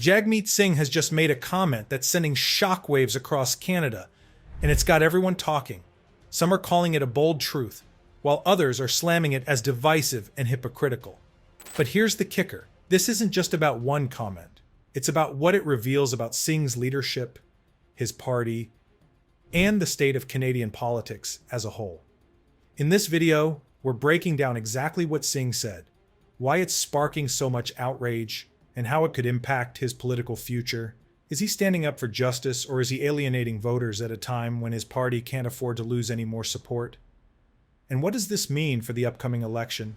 Jagmeet Singh has just made a comment that's sending shockwaves across Canada, and it's got everyone talking. Some are calling it a bold truth, while others are slamming it as divisive and hypocritical. But here's the kicker. This isn't just about one comment. It's about what it reveals about Singh's leadership, his party, and the state of Canadian politics as a whole. In this video, we're breaking down exactly what Singh said, why it's sparking so much outrage, and how it could impact his political future. Is he standing up for justice, or is he alienating voters at a time when his party can't afford to lose any more support? And what does this mean for the upcoming election,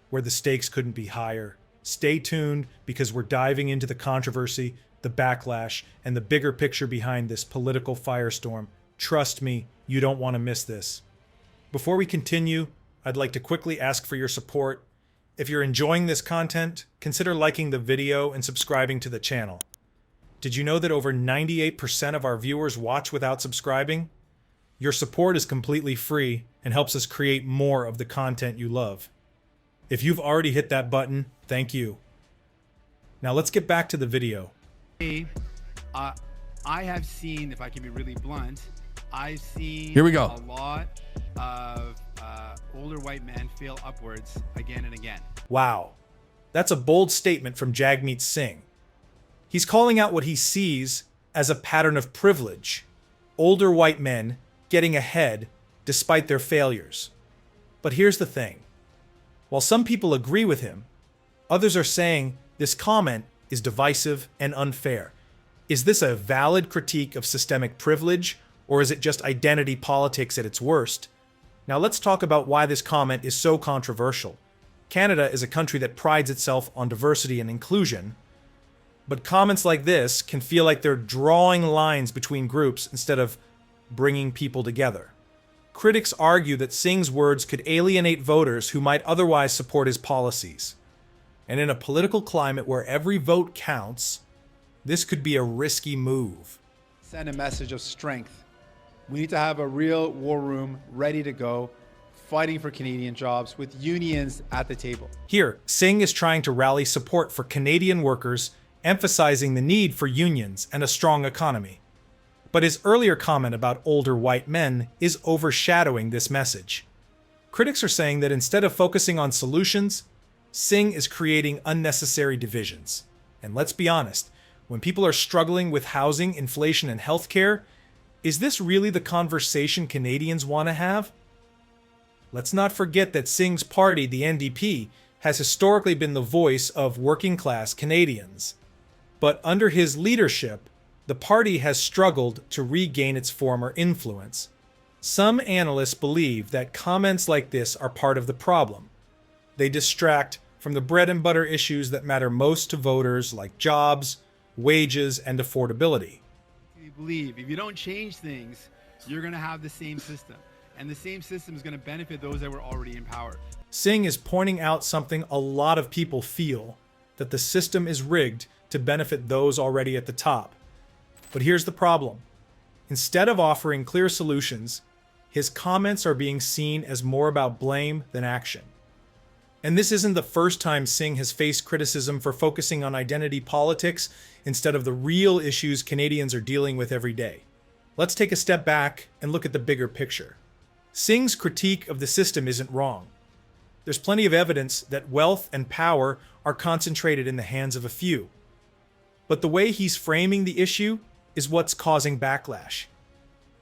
where the stakes couldn't be higher? Stay tuned, because we're diving into the controversy, the backlash, and the bigger picture behind this political firestorm. Trust me, you don't want to miss this. Before we continue, I'd like to quickly ask for your support. If you're enjoying this content, consider liking the video and subscribing to the channel. Did you know that over 98% of our viewers watch without subscribing? Your support is completely free and helps us create more of the content you love. If you've already hit that button, thank you. Now let's get back to the video. I have seen, if I can be really blunt, I've seen Here we go. a lot of older white men fail upwards again and again. Wow, that's a bold statement from Jagmeet Singh. He's calling out what he sees as a pattern of privilege. Older white men getting ahead despite their failures. But here's the thing. While some people agree with him, others are saying this comment is divisive and unfair. Is this a valid critique of systemic privilege, or is it just identity politics at its worst? Now let's talk about why this comment is so controversial. Canada is a country that prides itself on diversity and inclusion, but comments like this can feel like they're drawing lines between groups instead of bringing people together. Critics argue that Singh's words could alienate voters who might otherwise support his policies. And in a political climate where every vote counts, this could be a risky move. Send a message of strength. We need to have a real war room ready to go, fighting for Canadian jobs with unions at the table. Here, Singh is trying to rally support for Canadian workers, emphasizing the need for unions and a strong economy. But his earlier comment about older white men is overshadowing this message. Critics are saying that instead of focusing on solutions, Singh is creating unnecessary divisions. And let's be honest, when people are struggling with housing, inflation, and healthcare, is this really the conversation Canadians want to have? Let's not forget that Singh's party, the NDP, has historically been the voice of working-class Canadians. But under his leadership, the party has struggled to regain its former influence. Some analysts believe that comments like this are part of the problem. They distract from the bread-and-butter issues that matter most to voters, like jobs, wages, and affordability. We believe if you don't change things, you're going to have the same system. And the same system is going to benefit those that were already in power. Singh is pointing out something a lot of people feel, that the system is rigged to benefit those already at the top. But here's the problem. Instead of offering clear solutions, his comments are being seen as more about blame than action. And this isn't the first time Singh has faced criticism for focusing on identity politics instead of the real issues Canadians are dealing with every day. Let's take a step back and look at the bigger picture. Singh's critique of the system isn't wrong. There's plenty of evidence that wealth and power are concentrated in the hands of a few. But the way he's framing the issue is what's causing backlash.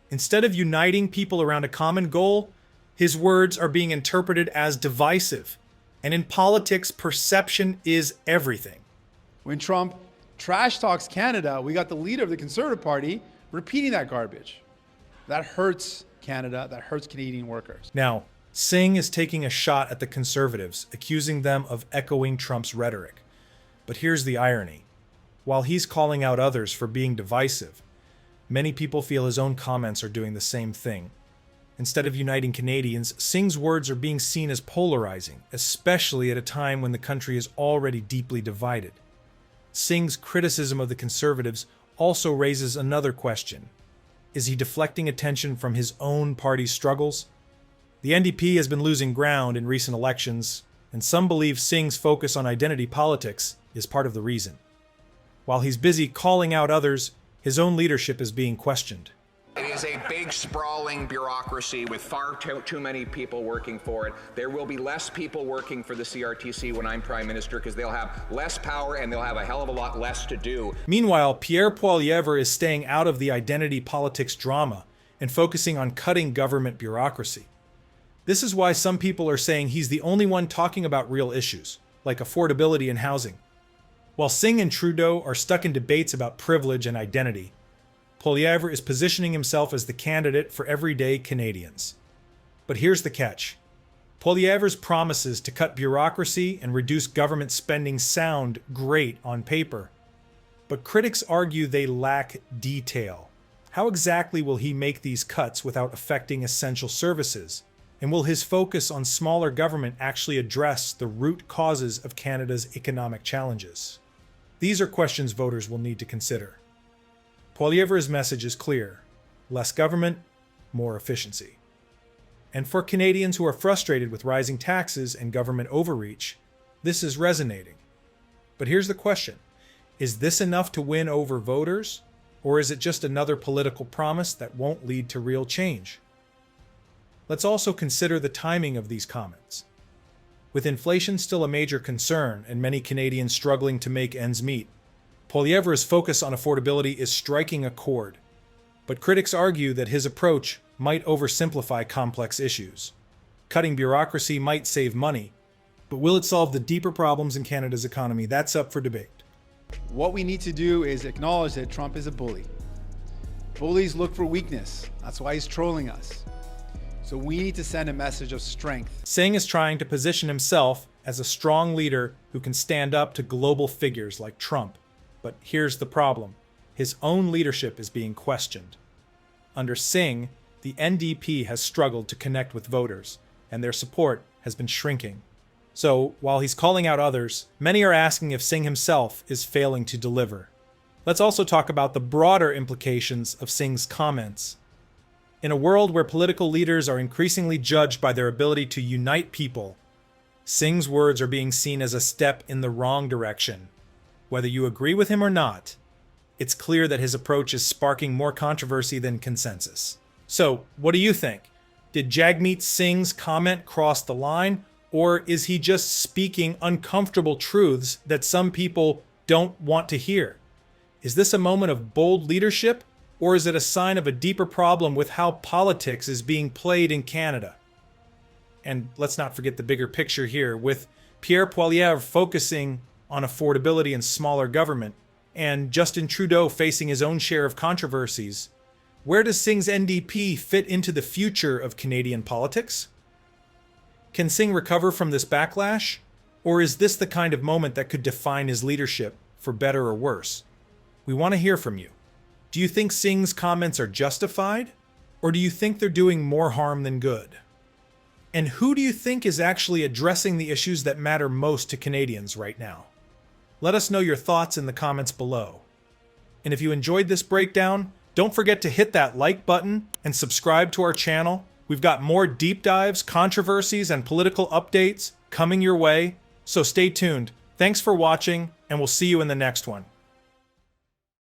Instead of uniting people around a common goal, his words are being interpreted as divisive. And in politics, perception is everything. When Trump trash talks Canada, we got the leader of the Conservative Party repeating that garbage. That hurts Canada, that hurts Canadian workers. Now, Singh is taking a shot at the Conservatives, accusing them of echoing Trump's rhetoric. But here's the irony. While he's calling out others for being divisive, many people feel his own comments are doing the same thing. Instead of uniting Canadians, Singh's words are being seen as polarizing, especially at a time when the country is already deeply divided. Singh's criticism of the Conservatives also raises another question. Is he deflecting attention from his own party's struggles? The NDP has been losing ground in recent elections, and some believe Singh's focus on identity politics is part of the reason. While he's busy calling out others, his own leadership is being questioned. It is a big, sprawling bureaucracy with far too many people working for it. There will be less people working for the CRTC when I'm Prime Minister because they'll have less power and they'll have a hell of a lot less to do. Meanwhile, Pierre Poilievre is staying out of the identity politics drama and focusing on cutting government bureaucracy. This is why some people are saying he's the only one talking about real issues, like affordability and housing. While Singh and Trudeau are stuck in debates about privilege and identity, Poilievre is positioning himself as the candidate for everyday Canadians. But here's the catch. Poilievre's promises to cut bureaucracy and reduce government spending sound great on paper, but critics argue they lack detail. How exactly will he make these cuts without affecting essential services? And will his focus on smaller government actually address the root causes of Canada's economic challenges? These are questions voters will need to consider. Poilievre's message is clear: less government, more efficiency. And for Canadians who are frustrated with rising taxes and government overreach, this is resonating. But here's the question: is this enough to win over voters, or is it just another political promise that won't lead to real change? Let's also consider the timing of these comments. With inflation still a major concern and many Canadians struggling to make ends meet, Poilievre's focus on affordability is striking a chord, but critics argue that his approach might oversimplify complex issues. Cutting bureaucracy might save money, but will it solve the deeper problems in Canada's economy? That's up for debate. What we need to do is acknowledge that Trump is a bully. Bullies look for weakness. That's why he's trolling us. So we need to send a message of strength. Singh is trying to position himself as a strong leader who can stand up to global figures like Trump. But here's the problem. His own leadership is being questioned. Under Singh, the NDP has struggled to connect with voters, and their support has been shrinking. So, while he's calling out others, many are asking if Singh himself is failing to deliver. Let's also talk about the broader implications of Singh's comments. In a world where political leaders are increasingly judged by their ability to unite people, Singh's words are being seen as a step in the wrong direction. Whether you agree with him or not, it's clear that his approach is sparking more controversy than consensus. So, what do you think? Did Jagmeet Singh's comment cross the line, or is he just speaking uncomfortable truths that some people don't want to hear? Is this a moment of bold leadership, or is it a sign of a deeper problem with how politics is being played in Canada? And let's not forget the bigger picture here, with Pierre Poilievre focusing on affordability and smaller government, and Justin Trudeau facing his own share of controversies. Where does Singh's NDP fit into the future of Canadian politics? Can Singh recover from this backlash? Or is this the kind of moment that could define his leadership, for better or worse? We want to hear from you. Do you think Singh's comments are justified? Or do you think they're doing more harm than good? And who do you think is actually addressing the issues that matter most to Canadians right now? Let us know your thoughts in the comments below. And if you enjoyed this breakdown, don't forget to hit that like button and subscribe to our channel. We've got more deep dives, controversies, and political updates coming your way, so stay tuned. Thanks for watching, and we'll see you in the next one.